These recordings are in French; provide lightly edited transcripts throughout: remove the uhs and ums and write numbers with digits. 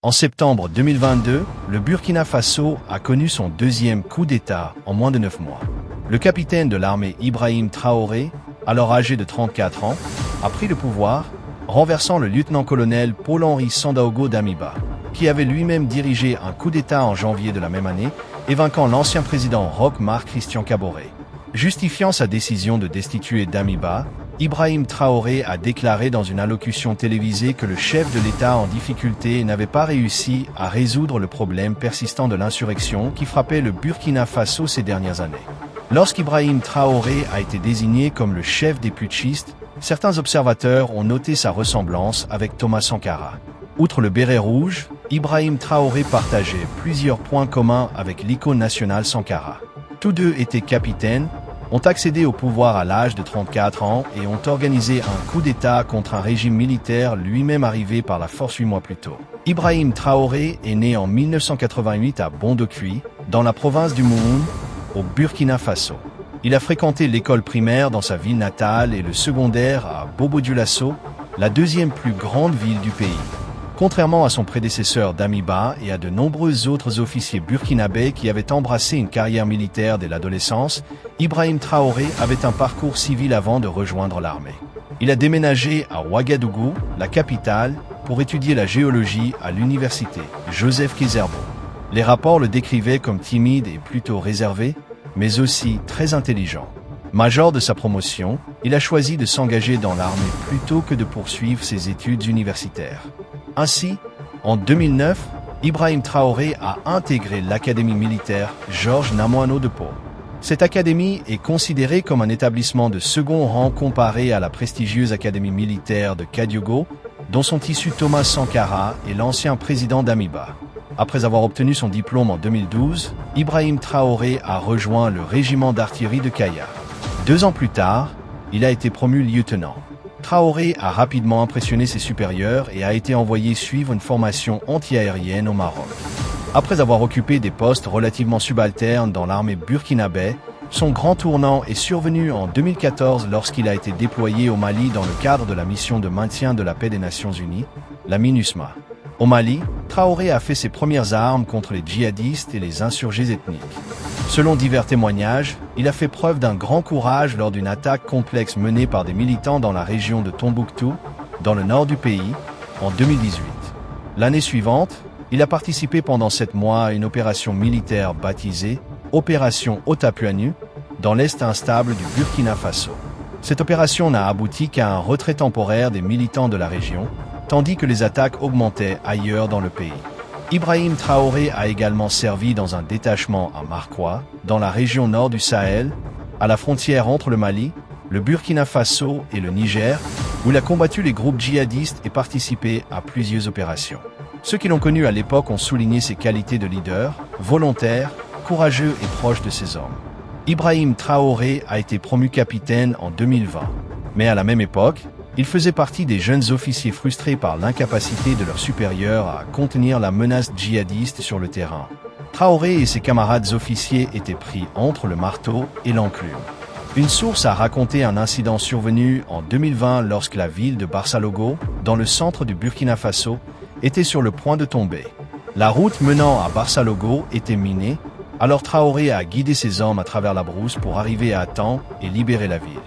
En septembre 2022, le Burkina Faso a connu son deuxième coup d'État en moins de 9 mois. Le capitaine de l'armée Ibrahim Traoré, alors âgé de 34 ans, a pris le pouvoir, renversant le lieutenant-colonel Paul-Henri Sandaogo Damiba, qui avait lui-même dirigé un coup d'État en janvier de la même année et vainquant l'ancien président Roch Marc Christian Kaboré. Justifiant sa décision de destituer Damiba, Ibrahim Traoré a déclaré dans une allocution télévisée que le chef de l'État en difficulté n'avait pas réussi à résoudre le problème persistant de l'insurrection qui frappait le Burkina Faso ces dernières années. Lorsqu'Ibrahim Traoré a été désigné comme le chef des putschistes, certains observateurs ont noté sa ressemblance avec Thomas Sankara. Outre le béret rouge, Ibrahim Traoré partageait plusieurs points communs avec l'icône nationale Sankara. Tous deux étaient capitaines, ont accédé au pouvoir à l'âge de 34 ans et ont organisé un coup d'État contre un régime militaire lui-même arrivé par la force 8 mois plus tôt. Ibrahim Traoré est né en 1988 à Bondokui, dans la province du Moun, au Burkina Faso. Il a fréquenté l'école primaire dans sa ville natale et le secondaire à Bobo-Dioulasso, la deuxième plus grande ville du pays. Contrairement à son prédécesseur Damiba et à de nombreux autres officiers burkinabés qui avaient embrassé une carrière militaire dès l'adolescence, Ibrahim Traoré avait un parcours civil avant de rejoindre l'armée. Il a déménagé à Ouagadougou, la capitale, pour étudier la géologie à l'université Joseph Kizerbo. Les rapports le décrivaient comme timide et plutôt réservé, mais aussi très intelligent. Major de sa promotion, il a choisi de s'engager dans l'armée plutôt que de poursuivre ses études universitaires. Ainsi, en 2009, Ibrahim Traoré a intégré l'académie militaire Georges Namoano de Pau. Cette académie est considérée comme un établissement de second rang comparé à la prestigieuse académie militaire de Kadiogo, dont sont issus Thomas Sankara et l'ancien président Damiba. Après avoir obtenu son diplôme en 2012, Ibrahim Traoré a rejoint le régiment d'artillerie de Kaya. 2 ans plus tard, il a été promu lieutenant. Traoré a rapidement impressionné ses supérieurs et a été envoyé suivre une formation anti-aérienne au Maroc. Après avoir occupé des postes relativement subalternes dans l'armée burkinabé, son grand tournant est survenu en 2014 lorsqu'il a été déployé au Mali dans le cadre de la mission de maintien de la paix des Nations Unies, la MINUSMA. Au Mali, Traoré a fait ses premières armes contre les djihadistes et les insurgés ethniques. Selon divers témoignages, il a fait preuve d'un grand courage lors d'une attaque complexe menée par des militants dans la région de Tombouctou, dans le nord du pays, en 2018. L'année suivante, il a participé pendant 7 mois à une opération militaire baptisée Opération Otapuanu, dans l'est instable du Burkina Faso. Cette opération n'a abouti qu'à un retrait temporaire des militants de la région, tandis que les attaques augmentaient ailleurs dans le pays. Ibrahim Traoré a également servi dans un détachement à Marcoua, dans la région nord du Sahel, à la frontière entre le Mali, le Burkina Faso et le Niger, où il a combattu les groupes djihadistes et participé à plusieurs opérations. Ceux qui l'ont connu à l'époque ont souligné ses qualités de leader, volontaire, courageux et proche de ses hommes. Ibrahim Traoré a été promu capitaine en 2020, mais à la même époque, il faisait partie des jeunes officiers frustrés par l'incapacité de leurs supérieurs à contenir la menace djihadiste sur le terrain. Traoré et ses camarades officiers étaient pris entre le marteau et l'enclume. Une source a raconté un incident survenu en 2020 lorsque la ville de Barsalogo, dans le centre du Burkina Faso, était sur le point de tomber. La route menant à Barsalogo était minée, alors Traoré a guidé ses hommes à travers la brousse pour arriver à temps et libérer la ville.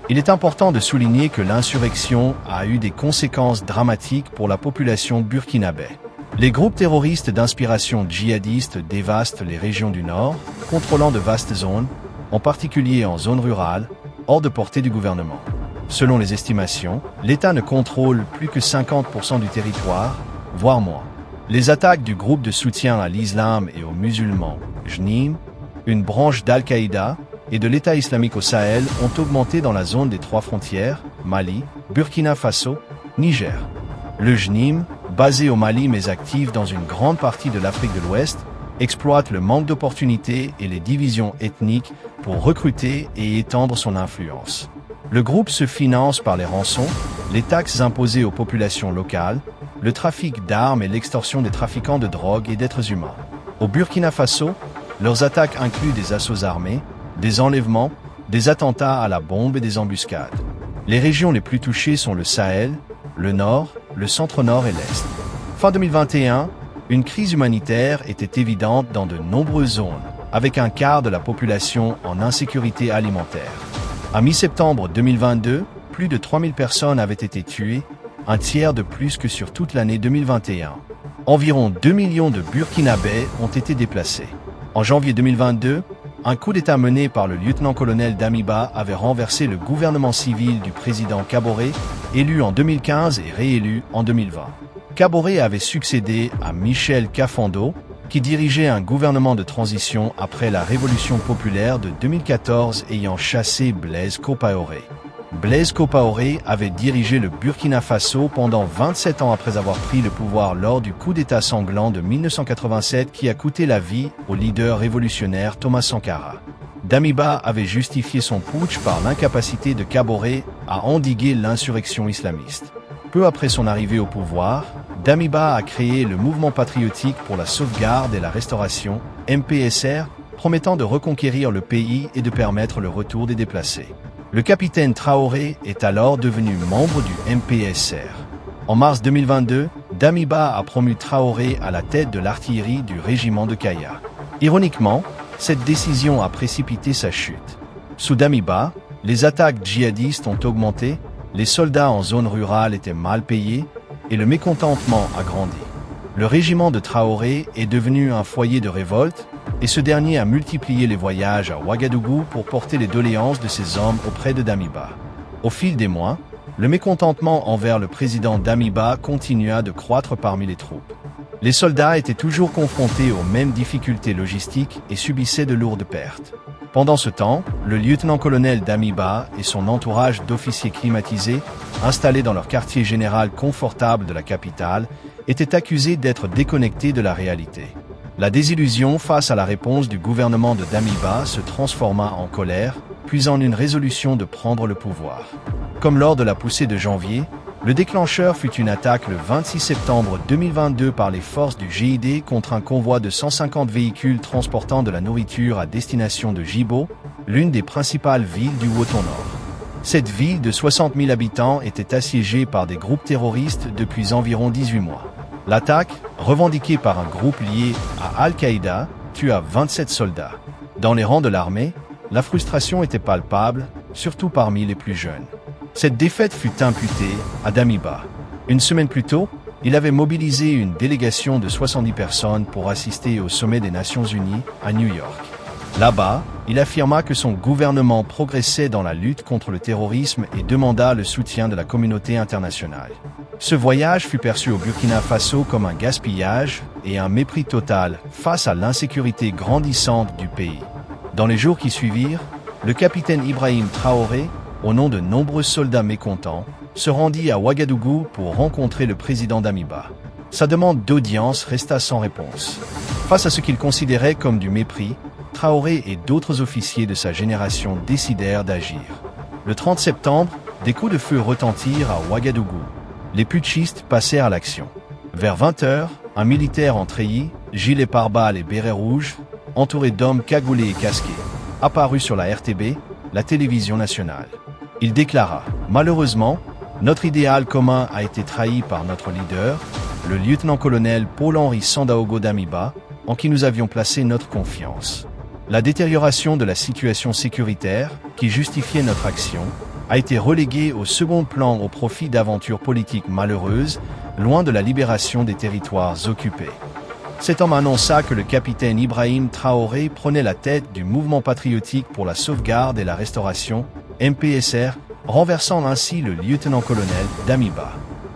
Il est important de souligner que l'insurrection a eu des conséquences dramatiques pour la population burkinabé. Les groupes terroristes d'inspiration djihadiste dévastent les régions du nord, contrôlant de vastes zones, en particulier en zone rurale, hors de portée du gouvernement. Selon les estimations, l'État ne contrôle plus que 50% du territoire, voire moins. Les attaques du groupe de soutien à l'islam et aux musulmans, JNIM, une branche d'Al-Qaïda, et de l'État islamique au Sahel ont augmenté dans la zone des 3 frontières, Mali, Burkina Faso, Niger. Le JNIM, basé au Mali mais actif dans une grande partie de l'Afrique de l'Ouest, exploite le manque d'opportunités et les divisions ethniques pour recruter et étendre son influence. Le groupe se finance par les rançons, les taxes imposées aux populations locales, le trafic d'armes et l'extorsion des trafiquants de drogue et d'êtres humains. Au Burkina Faso, leurs attaques incluent des assauts armés, des enlèvements, des attentats à la bombe et des embuscades. Les régions les plus touchées sont le Sahel, le Nord, le Centre-Nord et l'Est. Fin 2021, Une crise humanitaire était évidente dans de nombreuses zones, avec un quart de la population en insécurité alimentaire. À mi-septembre 2022, plus de 3000 personnes avaient été tuées, un tiers de plus que sur toute l'année 2021. Environ 2 millions de Burkinabés ont été déplacés. En janvier 2022, un coup d'État mené par le lieutenant-colonel Damiba avait renversé le gouvernement civil du président Kaboré, élu en 2015 et réélu en 2020. Kaboré avait succédé à Michel Kafando, qui dirigeait un gouvernement de transition après la révolution populaire de 2014 ayant chassé Blaise Compaoré. Blaise Compaoré avait dirigé le Burkina Faso pendant 27 ans après avoir pris le pouvoir lors du coup d'État sanglant de 1987 qui a coûté la vie au leader révolutionnaire Thomas Sankara. Damiba avait justifié son putsch par l'incapacité de Kaboré à endiguer l'insurrection islamiste. Peu après son arrivée au pouvoir, Damiba a créé le Mouvement patriotique pour la sauvegarde et la restauration, MPSR, promettant de reconquérir le pays et de permettre le retour des déplacés. Le capitaine Traoré est alors devenu membre du MPSR. En mars 2022, Damiba a promu Traoré à la tête de l'artillerie du régiment de Kaya. Ironiquement, cette décision a précipité sa chute. Sous Damiba, les attaques djihadistes ont augmenté, les soldats en zone rurale étaient mal payés et le mécontentement a grandi. Le régiment de Traoré est devenu un foyer de révolte et ce dernier a multiplié les voyages à Ouagadougou pour porter les doléances de ses hommes auprès de Damiba. Au fil des mois, le mécontentement envers le président Damiba continua de croître parmi les troupes. Les soldats étaient toujours confrontés aux mêmes difficultés logistiques et subissaient de lourdes pertes. Pendant ce temps, le lieutenant-colonel Damiba et son entourage d'officiers climatisés, installés dans leur quartier général confortable de la capitale, étaient accusés d'être déconnectés de la réalité. La désillusion face à la réponse du gouvernement de Damiba se transforma en colère, puis en une résolution de prendre le pouvoir. Comme lors de la poussée de janvier, le déclencheur fut une attaque le 26 septembre 2022 par les forces du GID contre un convoi de 150 véhicules transportant de la nourriture à destination de Djibo, l'une des principales villes du Haut-Nord. Cette ville de 60 000 habitants était assiégée par des groupes terroristes depuis environ 18 mois. L'attaque, revendiquée par un groupe lié à Al-Qaïda, tua 27 soldats. Dans les rangs de l'armée, la frustration était palpable, surtout parmi les plus jeunes. Cette défaite fut imputée à Damiba. Une semaine plus tôt, il avait mobilisé une délégation de 70 personnes pour assister au sommet des Nations Unies à New York. Là-bas, il affirma que son gouvernement progressait dans la lutte contre le terrorisme et demanda le soutien de la communauté internationale. Ce voyage fut perçu au Burkina Faso comme un gaspillage et un mépris total face à l'insécurité grandissante du pays. Dans les jours qui suivirent, le capitaine Ibrahim Traoré, au nom de nombreux soldats mécontents, se rendit à Ouagadougou pour rencontrer le président Damiba. Sa demande d'audience resta sans réponse. Face à ce qu'il considérait comme du mépris, Traoré et d'autres officiers de sa génération décidèrent d'agir. Le 30 septembre, des coups de feu retentirent à Ouagadougou. Les putschistes passèrent à l'action. Vers 20h, un militaire en treillis, gilet pare-balles et béret rouge, entouré d'hommes cagoulés et casqués, apparut sur la RTB, la télévision nationale. Il déclara « Malheureusement, notre idéal commun a été trahi par notre leader, le lieutenant-colonel Paul-Henri Sandaogo Damiba, en qui nous avions placé notre confiance. La détérioration de la situation sécuritaire, qui justifiait notre action, a été reléguée au second plan au profit d'aventures politiques malheureuses, loin de la libération des territoires occupés. » Cet homme annonça que le capitaine Ibrahim Traoré prenait la tête du mouvement patriotique pour la sauvegarde et la restauration, MPSR, renversant ainsi le lieutenant-colonel Damiba.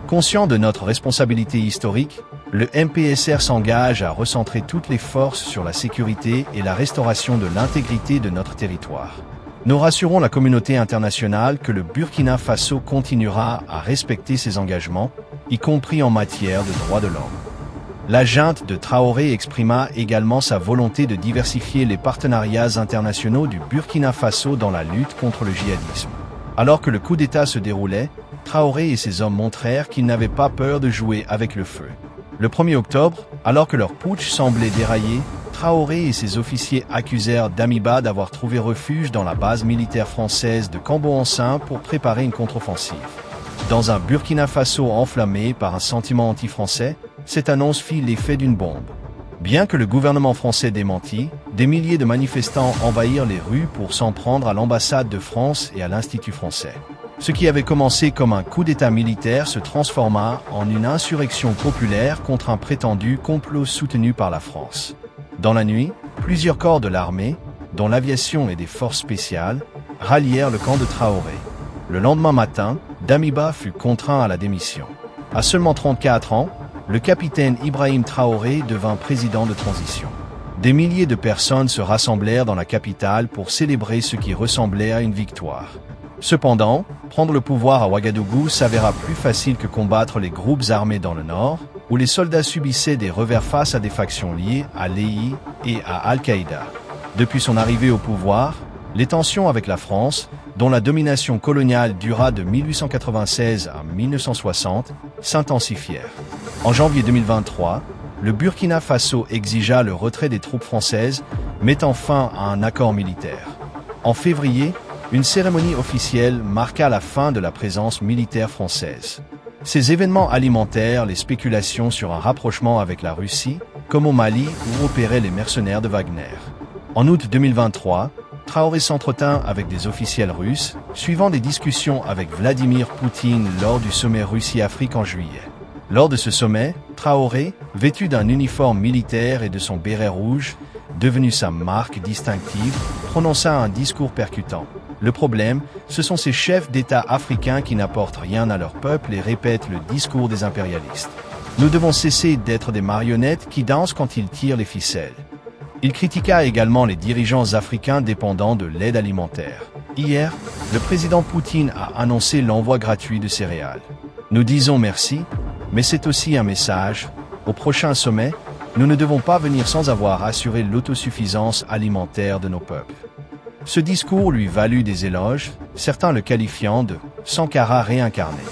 Conscient de notre responsabilité historique, le MPSR s'engage à recentrer toutes les forces sur la sécurité et la restauration de l'intégrité de notre territoire. Nous rassurons la communauté internationale que le Burkina Faso continuera à respecter ses engagements, y compris en matière de droits de l'homme. La junte de Traoré exprima également sa volonté de diversifier les partenariats internationaux du Burkina Faso dans la lutte contre le djihadisme. Alors que le coup d'État se déroulait, Traoré et ses hommes montrèrent qu'ils n'avaient pas peur de jouer avec le feu. Le 1er octobre, alors que leur putsch semblait dérailler, Traoré et ses officiers accusèrent Damiba d'avoir trouvé refuge dans la base militaire française de Cambo-Enceinte pour préparer une contre-offensive. Dans un Burkina Faso enflammé par un sentiment anti-français, cette annonce fit l'effet d'une bombe. Bien que le gouvernement français démentit, des milliers de manifestants envahirent les rues pour s'en prendre à l'ambassade de France et à l'Institut français. Ce qui avait commencé comme un coup d'État militaire se transforma en une insurrection populaire contre un prétendu complot soutenu par la France. Dans la nuit, plusieurs corps de l'armée, dont l'aviation et des forces spéciales, rallièrent le camp de Traoré. Le lendemain matin, Damiba fut contraint à la démission. À seulement 34 ans, le capitaine Ibrahim Traoré devint président de transition. Des milliers de personnes se rassemblèrent dans la capitale pour célébrer ce qui ressemblait à une victoire. Cependant, prendre le pouvoir à Ouagadougou s'avéra plus facile que combattre les groupes armés dans le nord, où les soldats subissaient des revers face à des factions liées à l'EI et à Al-Qaïda. Depuis son arrivée au pouvoir, les tensions avec la France, dont la domination coloniale dura de 1896 à 1960, s'intensifièrent. En janvier 2023, le Burkina Faso exigea le retrait des troupes françaises, mettant fin à un accord militaire. En février, une cérémonie officielle marqua la fin de la présence militaire française. Ces événements alimentèrent les spéculations sur un rapprochement avec la Russie, comme au Mali où opéraient les mercenaires de Wagner. En août 2023, Traoré s'entretint avec des officiels russes, suivant des discussions avec Vladimir Poutine lors du sommet Russie-Afrique en juillet. Lors de ce sommet, Traoré, vêtu d'un uniforme militaire et de son béret rouge, devenu sa marque distinctive, prononça un discours percutant. Le problème, ce sont ces chefs d'État africains qui n'apportent rien à leur peuple et répètent le discours des impérialistes. Nous devons cesser d'être des marionnettes qui dansent quand ils tirent les ficelles. Il critiqua également les dirigeants africains dépendant de l'aide alimentaire. Hier, le président Poutine a annoncé l'envoi gratuit de céréales. Nous disons merci, mais c'est aussi un message. Au prochain sommet, nous ne devons pas venir sans avoir assuré l'autosuffisance alimentaire de nos peuples. Ce discours lui valut des éloges, certains le qualifiant de Sankara réincarné.